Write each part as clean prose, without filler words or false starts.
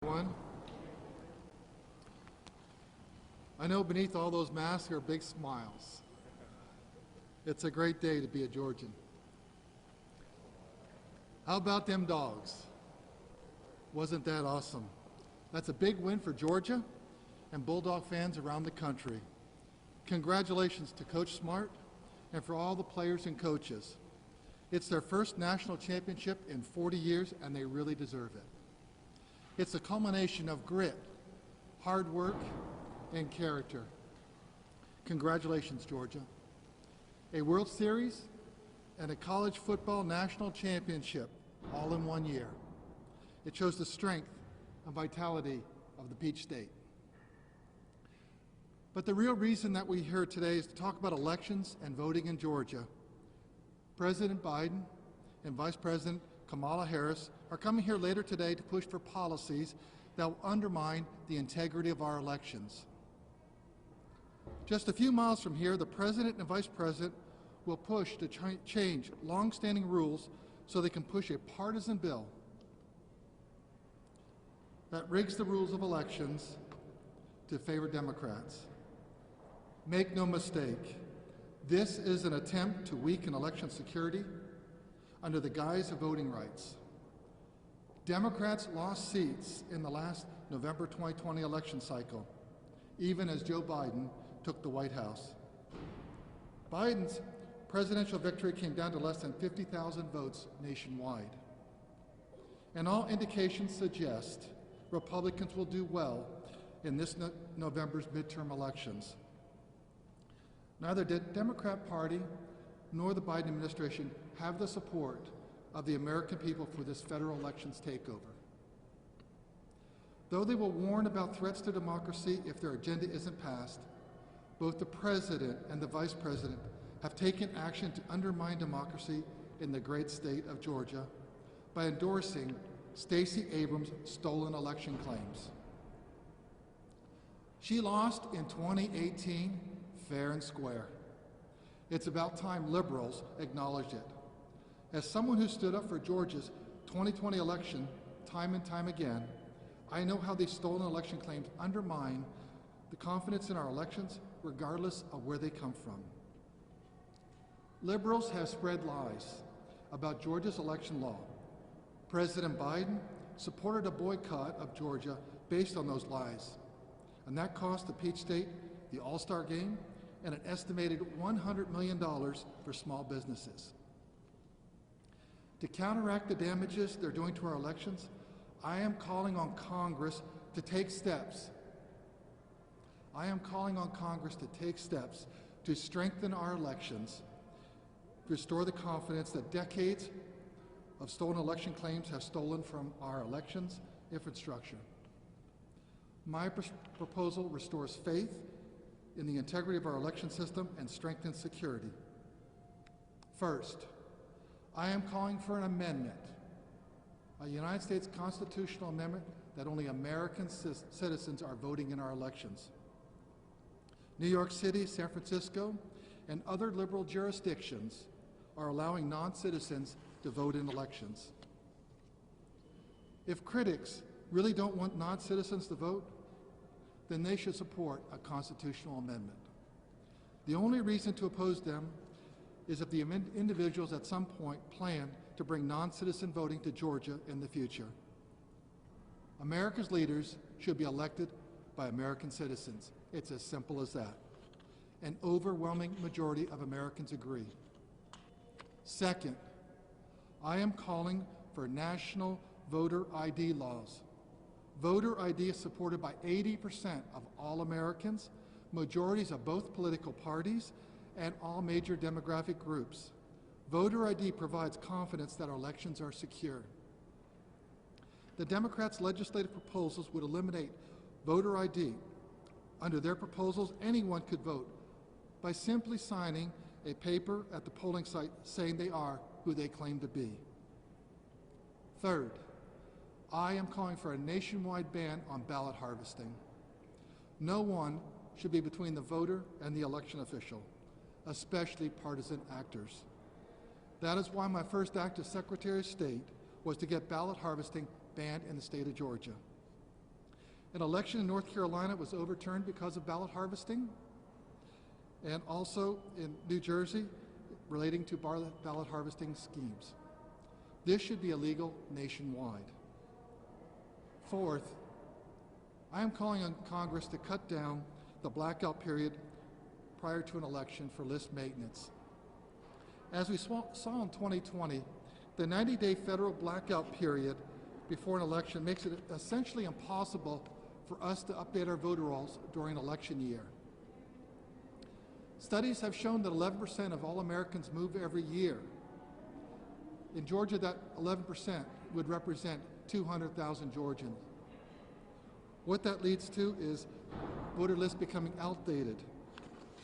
Everyone. I know beneath all those masks are big smiles. It's a great day to be a Georgian. How about them dogs? Wasn't that awesome? That's a big win for Georgia and Bulldog fans around the country. Congratulations to Coach Smart and for all the players and coaches. It's their first national championship in 40 years and they really deserve it. It's a culmination of grit, hard work, and character. Congratulations, Georgia. A World Series and a college football national championship all in 1 year. It shows the strength and vitality of the Peach State. But the real reason that we're here today is to talk about elections and voting in Georgia. President Biden and Vice President Kamala Harris are coming here later today to push for policies that will undermine the integrity of our elections. Just a few miles from here, the President and Vice President will push to change long-standing rules so they can push a partisan bill that rigs the rules of elections to favor Democrats. Make no mistake, this is an attempt to weaken election security under the guise of voting rights. Democrats lost seats in the last November 2020 election cycle, even as Joe Biden took the White House. Biden's presidential victory came down to less than 50,000 votes nationwide. And all indications suggest Republicans will do well in this November's midterm elections. Neither the Democrat Party nor the Biden administration have the support of the American people for this federal elections takeover. Though they will warn about threats to democracy if their agenda isn't passed, both the President and the Vice President have taken action to undermine democracy in the great state of Georgia by endorsing Stacey Abrams' stolen election claims. She lost in 2018 fair and square. It's about time liberals acknowledged it. As someone who stood up for Georgia's 2020 election time and time again, I know how these stolen election claims undermine the confidence in our elections, regardless of where they come from. Liberals have spread lies about Georgia's election law. President Biden supported a boycott of Georgia based on those lies, and that cost the Peach State the All-Star game and an estimated $100 million for small businesses. To counteract the damages they're doing to our elections, I am calling on Congress to take steps. I am calling on Congress to take steps to strengthen our elections, to restore the confidence that decades of stolen election claims have stolen from our elections infrastructure. My proposal restores faith in the integrity of our election system and strengthens security. First, I am calling for an amendment, a United States constitutional amendment that only American citizens are voting in our elections. New York City, San Francisco, and other liberal jurisdictions are allowing non-citizens to vote in elections. If critics really don't want non-citizens to vote, then they should support a constitutional amendment. The only reason to oppose them is if the individuals at some point plan to bring non-citizen voting to Georgia in the future. America's leaders should be elected by American citizens. It's as simple as that. An overwhelming majority of Americans agree. Second, I am calling for national voter ID laws. Voter ID is supported by 80% of all Americans, majorities of both political parties, and all major demographic groups. Voter ID provides confidence that our elections are secure. The Democrats' legislative proposals would eliminate voter ID. Under their proposals, anyone could vote by simply signing a paper at the polling site saying they are who they claim to be. Third, I am calling for a nationwide ban on ballot harvesting. No one should be between the voter and the election official, especially partisan actors. That is why my first act as Secretary of State was to get ballot harvesting banned in the state of Georgia. An election in North Carolina was overturned because of ballot harvesting, and also in New Jersey relating to ballot harvesting schemes. This should be illegal nationwide. Fourth, I am calling on Congress to cut down the blackout period prior to an election for list maintenance. As we saw in 2020, the 90-day federal blackout period before an election makes it essentially impossible for us to update our voter rolls during election year. Studies have shown that 11% of all Americans move every year. In Georgia, that 11% would represent 200,000 Georgians. What that leads to is voter lists becoming outdated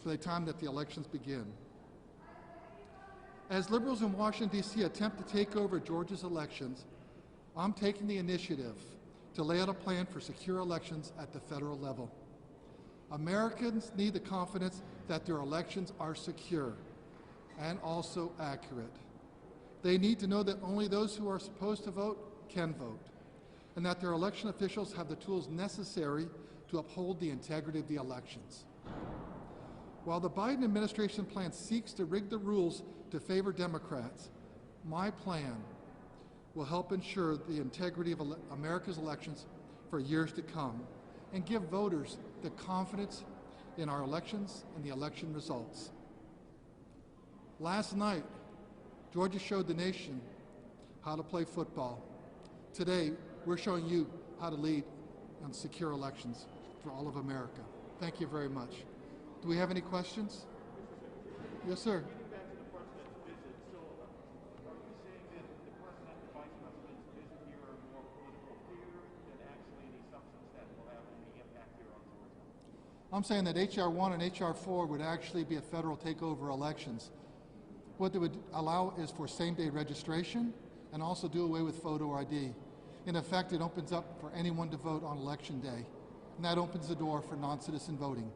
by the time that the elections begin. As liberals in Washington, D.C. attempt to take over Georgia's elections, I'm taking the initiative to lay out a plan for secure elections at the federal level. Americans need the confidence that their elections are secure and also accurate. They need to know that only those who are supposed to vote can vote, and that their election officials have the tools necessary to uphold the integrity of the elections. While the Biden administration plan seeks to rig the rules to favor Democrats, my plan will help ensure the integrity of America's elections for years to come and give voters the confidence in our elections and the election results. Last night, Georgia showed the nation how to play football. Today, we're showing you how to lead and secure elections for all of America. Thank you very much. Do we have any questions? Yes, sir. Getting back to the president's visit, so are you saying that the president and vice president's visit here are more political theater than actually any substance that will have any impact here on Georgia? I'm saying that H.R. 1 and H.R. 4 would actually be a federal takeover elections. What they would allow is for same-day registration and also do away with photo ID. In effect, it opens up for anyone to vote on election day, and that opens the door for non-citizen voting.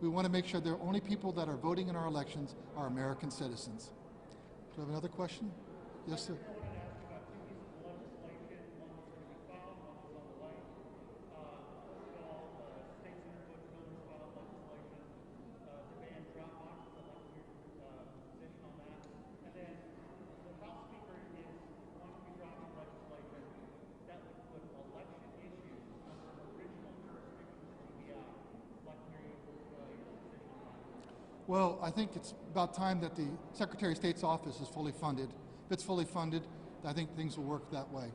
We want to make sure the only people that are voting in our elections are American citizens. Do you have another question? Yes, sir. Well, I think it's about time that the Secretary of State's office is fully funded. If it's fully funded, I think things will work that way.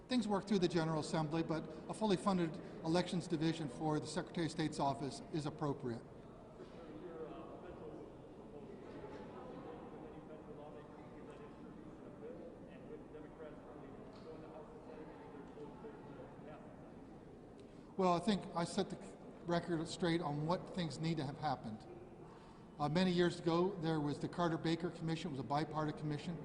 Things work through the General Assembly, but a fully funded elections division for the Secretary of State's office is appropriate. Well, I think I set the record straight on what things need to have happened. Many years ago, there was the Carter-Baker Commission. It was a bipartisan commission,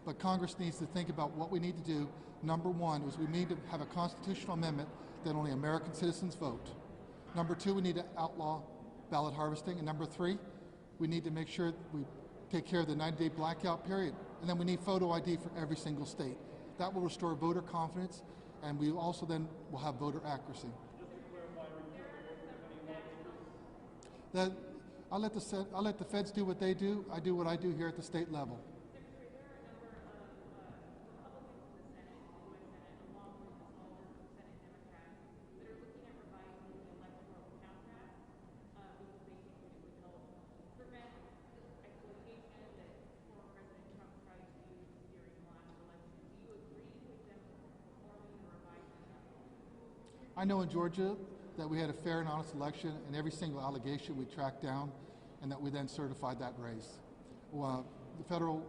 but Congress needs to think about what we need to do. Number one is we need to have a constitutional amendment that only American citizens vote. Number two, we need to outlaw ballot harvesting. And number three, we need to make sure we take care of the 90-day blackout period. And then we need photo ID for every single state. That will restore voter confidence, and we also then will have voter accuracy. That I'll let the feds do what they do. I do what I do here at the state level. I know in Georgia that we had a fair and honest election, and every single allegation we tracked down, and that we then certified that race. Well, the federal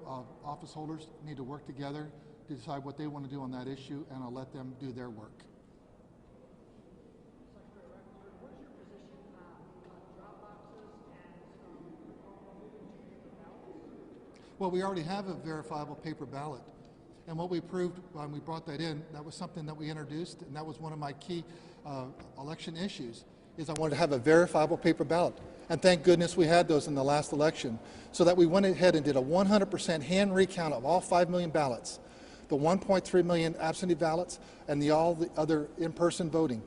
office holders need to work together to decide what they want to do on that issue, and I'll let them do their work. What is your position on drop boxes and ballots? Well, we already have a verifiable paper ballot. And what we proved when we brought that in, that was something that we introduced, and that was one of my key election issues, is I wanted to have a verifiable paper ballot. And thank goodness we had those in the last election, so that we went ahead and did a 100% hand recount of all 5 million ballots. the 1.3 million absentee ballots and all the other in-person voting.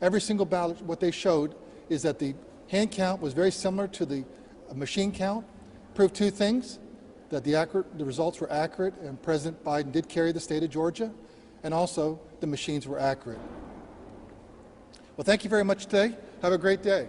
Every single ballot, what they showed is that the hand count was very similar to the machine count. Proved two things: that the results were accurate and President Biden did carry the state of Georgia, and also the machines were accurate. Well, thank you very much today. Have a great day.